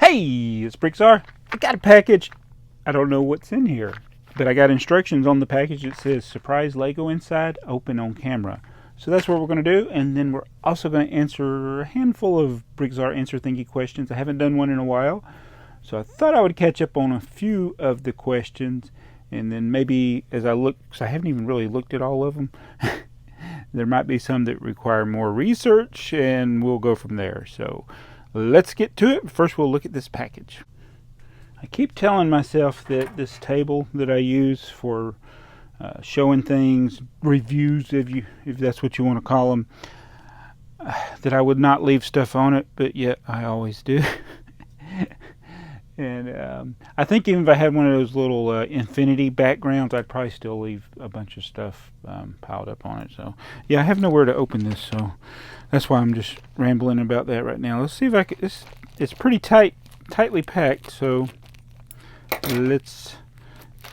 Hey, it's BrickTsar. I got a package. I don't know what's in here, but I got instructions on the package that says surprise Lego inside, open on camera. So that's what we're going to do, and then we're also going to answer a handful of BrickTsar Answer Thingy questions. I haven't done one in a while, so I thought I would catch up on a few of the questions, and then maybe as I look, because I haven't even really looked at all of them, there might be some that require more research, and we'll go from there. So let's get to it. First, we'll look at this package. I keep telling myself that this table that I use for showing things, reviews, if that's what you want to call them, that I would not leave stuff on it, but yet I always do. And I think even if I had one of those little infinity backgrounds, I'd probably still leave a bunch of stuff piled up on it. So yeah, I have nowhere to open this, so that's why I'm just rambling about that right now. Let's see if I can. It's pretty tightly packed, so let's.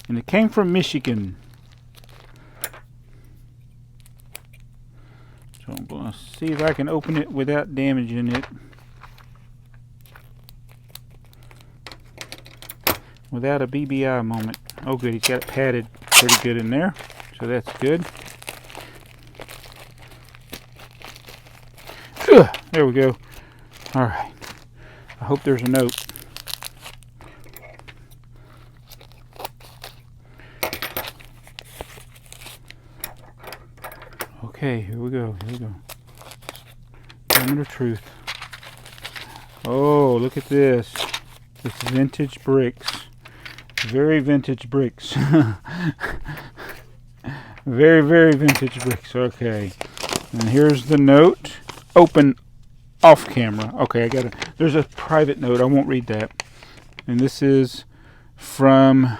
And it came from Michigan, so I'm going to see if I can open it without damaging it. Without a BBI moment. Oh good, he's got it padded pretty good in there, so that's good. Ugh, there we go. Alright, I hope there's a note. Okay, here we go, Moment of truth. Oh, look at this. It's vintage bricks. Very vintage bricks. Very, very vintage bricks. Okay. And here's the note. Open off camera. Okay, there's a private note. I won't read that. And this is from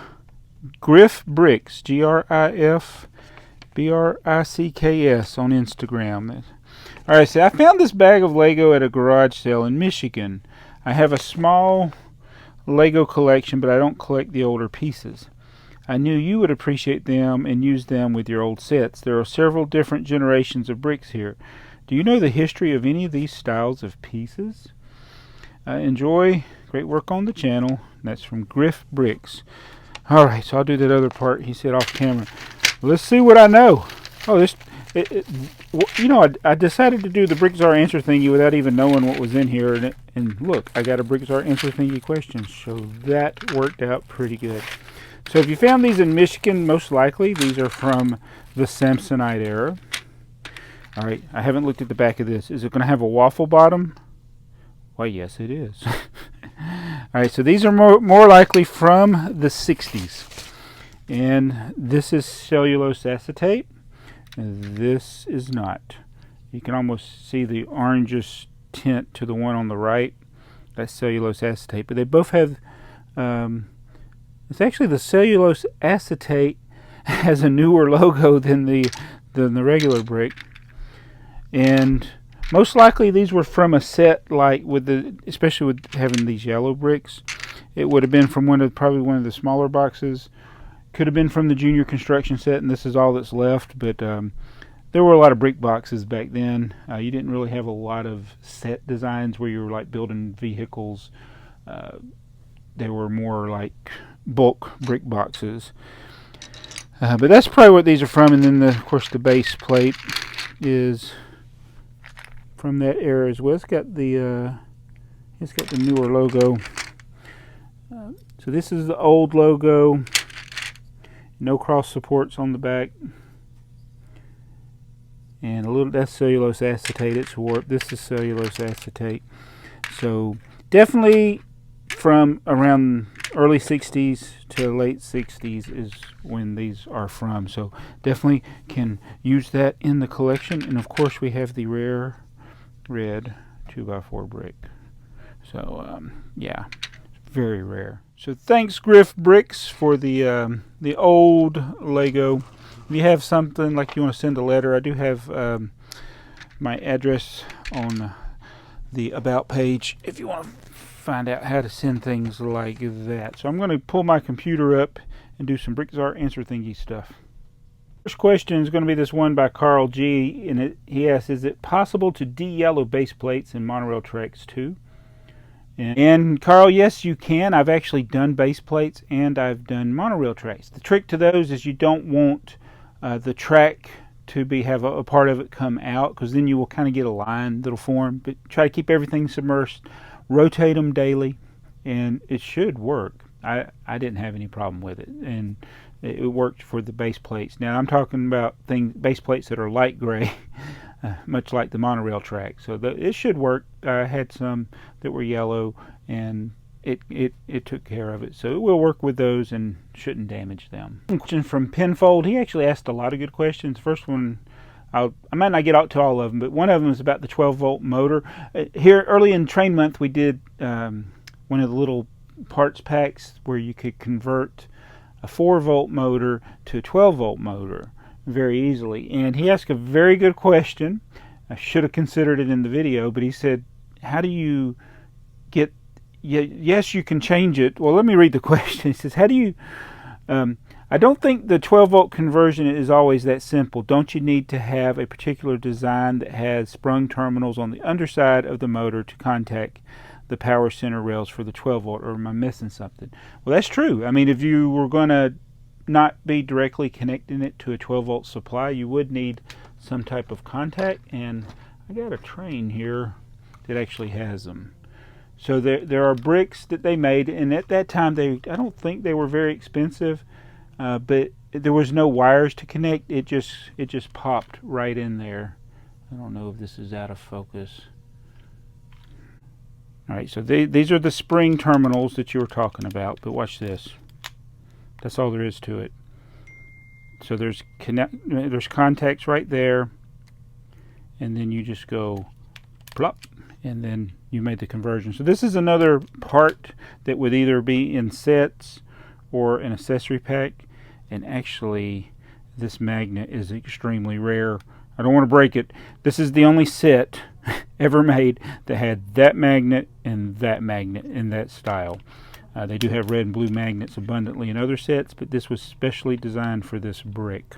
Griff Bricks. GRIF BRICKS on Instagram. Alright, so I found this bag of Lego at a garage sale in Michigan. I have a small Lego collection, but I don't collect the older pieces. I knew you would appreciate them and use them with your old sets. There are several different generations of bricks here. Do you know the history of any of these styles of pieces? Enjoy. Great work on the channel. That's from Griff Bricks. Alright, so I'll do that other part he said off camera. Let's see what I know. Oh, I decided to do the BrickTsar Answer Thingy without even knowing what was in here, and look, I got a BrickTsar Answer Thingy question, so that worked out pretty good. So if you found these in Michigan, most likely these are from the Samsonite era. All right, I haven't looked at the back of this. Is it going to have a waffle bottom? Why, yes, it is. All right, so these are more likely from the 60s, and this is cellulose acetate. This is not. You can almost see the orangish tint to the one on the right. That's cellulose acetate. But they both have, it's actually the cellulose acetate has a newer logo than the regular brick. And most likely these were from a set like especially with having these yellow bricks. It would have been from probably one of the smaller boxes. Could have been from the junior construction set, and this is all that's left, but there were a lot of brick boxes back then. You didn't really have a lot of set designs where you were like building vehicles. They were more like bulk brick boxes. But that's probably what these are from, and then of course the base plate is from that era as well. It's got the newer logo. So this is the old logo. No cross supports on the back, and that's cellulose acetate. It's warped. This is cellulose acetate. So definitely from around early 60s to late 60s is when these are from. So definitely can use that in the collection. And of course we have the rare red 2x4 brick. So yeah, very rare. So thanks Griff Bricks for the old Lego. If you have something like you want to send a letter, I do have my address on the About page if you want to find out how to send things like that. So I'm going to pull my computer up and do some BrickTsar Answer Thingy stuff. First question is going to be this one by Carl G. And he asks, is it possible to de-yellow base plates in Monorail Tracks 2? And Carl, yes, you can. I've actually done base plates and I've done monorail tracks. The trick to those is you don't want the track to have a part of it come out, because then you will kind of get a line that'll form. But try to keep everything submersed. Rotate them daily, and it should work. I didn't have any problem with it, and it worked for the base plates. Now I'm talking about base plates that are light gray, much like the monorail track. So it should work. I had some that were yellow, and it took care of it. So it will work with those and shouldn't damage them. Question from Penfold. He actually asked a lot of good questions. First one, I might not get out to all of them, but one of them is about the 12-volt motor. Here early in train month, we did one of the little parts packs where you could convert a 4-volt motor to a 12-volt motor very easily. And he asked a very good question. I should have considered it in the video, but he said, how do you get, yes, you can change it. Well, let me read the question. He says, how do you, I don't think the 12-volt conversion is always that simple. Don't you need to have a particular design that has sprung terminals on the underside of the motor to contact the power center rails for the 12-volt, or am I missing something? Well, that's true. I mean, if you were going to not be directly connecting it to a 12-volt supply, you would need some type of contact, and I got a train here that actually has them. So there are bricks that they made, and at that time I don't think they were very expensive, but there was no wires to connect. It just popped right in there. I don't know if this is out of focus. All right, so these are the spring terminals that you were talking about, but watch this. That's all there is to it. So there's contacts right there, and then you just go plop, and then you made the conversion. So this is another part that would either be in sets or an accessory pack, and actually this magnet is extremely rare. I don't want to break it. This is the only set ever made that had that magnet in that style. They do have red and blue magnets abundantly in other sets, but this was specially designed for this brick.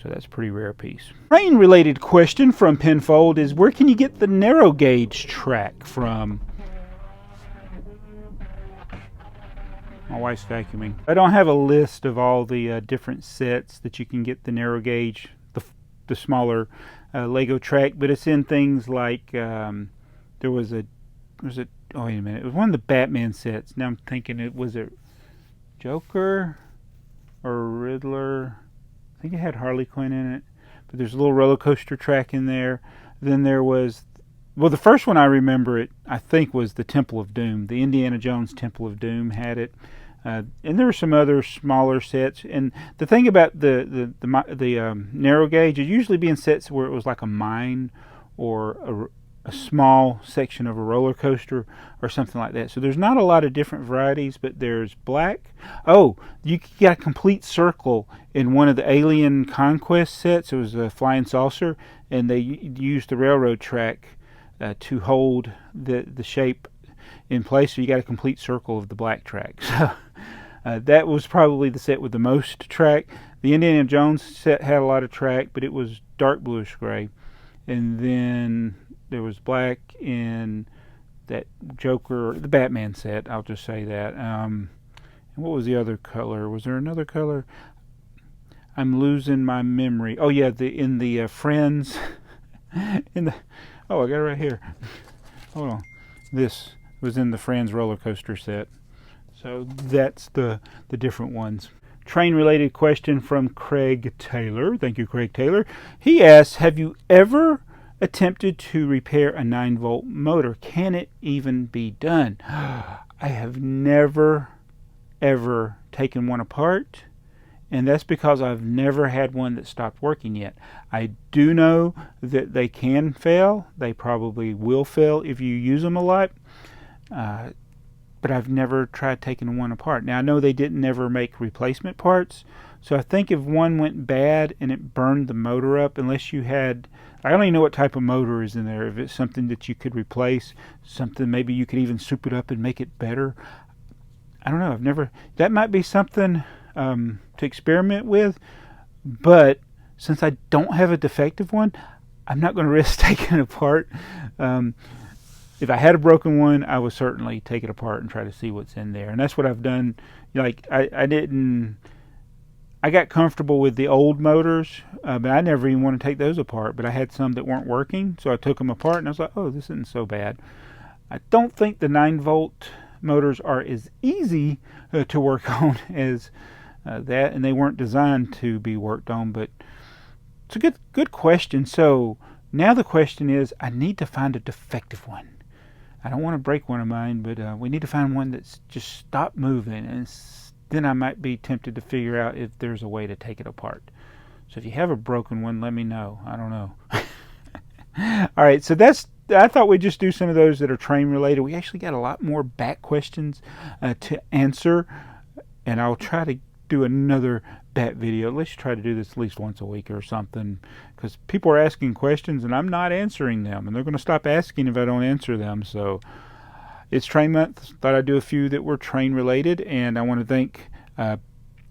So that's a pretty rare piece. Train related question from Penfold is, where can you get the narrow gauge track from? My wife's vacuuming. I don't have a list of all the different sets that you can get the narrow gauge, the smaller Lego track, but it's in things like oh wait a minute, it was one of the Batman sets. Now I'm thinking, was it Joker or Riddler? I think it had Harley Quinn in it, but there's a little roller coaster track in there. Then there was, well, the first one I remember I think was the Temple of Doom. The Indiana Jones Temple of Doom had it. And there were some other smaller sets. And the thing about the narrow gauge, it usually be in sets where it was like a mine or a small section of a roller coaster or something like that. So there's not a lot of different varieties, but there's black. Oh, you got a complete circle in one of the Alien Conquest sets. It was a flying saucer, and they used the railroad track to hold the shape in place. So you got a complete circle of the black track. So that was probably the set with the most track. The Indiana Jones set had a lot of track, but it was dark bluish gray. And then there was black in that Joker, the Batman set, I'll just say that. And what was the other color? Was there another color? I'm losing my memory. Oh yeah, in the Friends, oh, I got it right here. Hold on. This was in the Friends roller coaster set. So that's the different ones. Train related question from Craig Taylor. Thank you, Craig Taylor. He asks, have you ever attempted to repair a 9-volt motor? Can it even be done? I have never ever taken one apart, and that's because I've never had one that stopped working yet. I do know that they can fail. They probably will fail if you use them a lot, but I've never tried taking one apart. Now I know they didn't never make replacement parts, so I think if one went bad and it burned the motor up, unless you had, I don't even know what type of motor is in there, if it's something that you could replace, something maybe you could even soup it up and make it better. I don't know, I've never, that might be something to experiment with, but since I don't have a defective one, I'm not going to risk taking it apart. if I had a broken one, I would certainly take it apart and try to see what's in there. And that's what I've done. Like I got comfortable with the old motors, but I never even want to take those apart. But I had some that weren't working, so I took them apart, and I was like, oh, this isn't so bad. I don't think the 9-volt motors are as easy to work on as that, and they weren't designed to be worked on. But it's a good question. So now the question is, I need to find a defective one. I don't want to break one of mine, but we need to find one that's just stopped moving, and then I might be tempted to figure out if there's a way to take it apart. So if you have a broken one, let me know. I don't know. All right, so I thought we'd just do some of those that are train related. We actually got a lot more back questions to answer, and I'll try to do another bat video. Let's try to do this at least once a week or something, because people are asking questions and I'm not answering them, and they're going to stop asking if I don't answer them. So it's train month. Thought I'd do a few that were train related, and I want to thank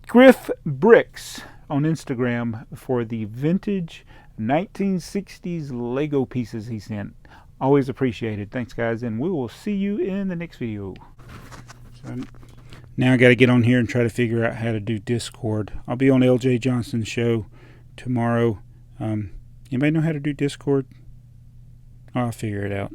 Griff Bricks on Instagram for the vintage 1960s Lego pieces he sent. Always appreciated. Thanks, guys, and we will see you in the next video. So now I got to get on here and try to figure out how to do Discord. I'll be on LJ Johnson's show tomorrow. Anybody know how to do Discord? I'll figure it out.